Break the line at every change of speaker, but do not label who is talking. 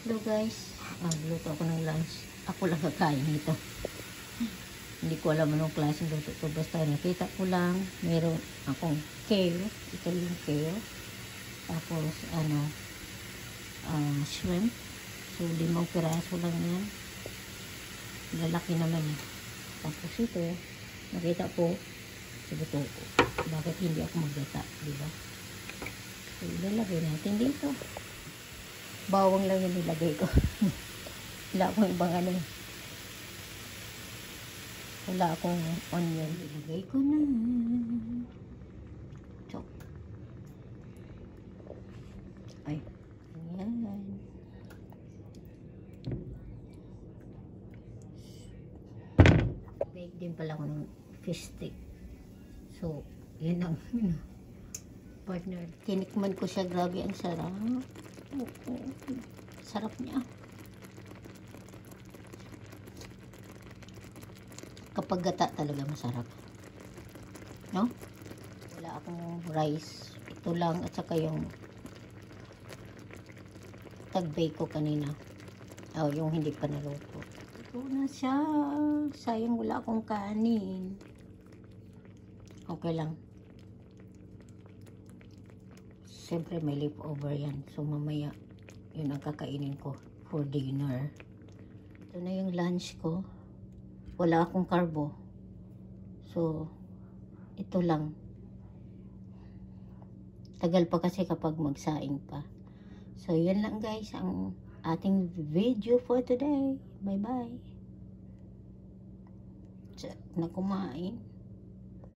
Hello guys, luto ako ng lunch. Ako lang kakain nito. Hindi ko alam anong klaseng luto to. Basta nakita ko lang, meron akong kale. Ito yung kale. Tapos shrimp. So 5 piraso lang yan. Lalaki naman eh. Tapos ito, nakita ko sa buto ko. Bakit hindi ako maggata, diba? So ilalagay natin dito. Bawang lang yung nilagay ko. Wala akong ibang wala akong onion. Ilagay ko na. Chok. Ay. Ayan. Bake din pala ako ng fish stick. So, yun ang partner. Tinikman ko siya. Grabe, ang sarap. Sarap niya. Kapag gata talaga masarap. No? Wala akong rice. Ito lang at saka yung tag-bake ko kanina. Yung hindi pa naluto. Ito na siya. Sayang wala akong kanin. Okay lang. Siyempre may leftover yan. So mamaya, yun ang kakainin ko for dinner. Ito na yung lunch ko. Wala akong carbo. So, ito lang. Tagal pa kasi kapag magsaing pa. So, yun lang guys ang ating video for today. Bye-bye. Na kumain.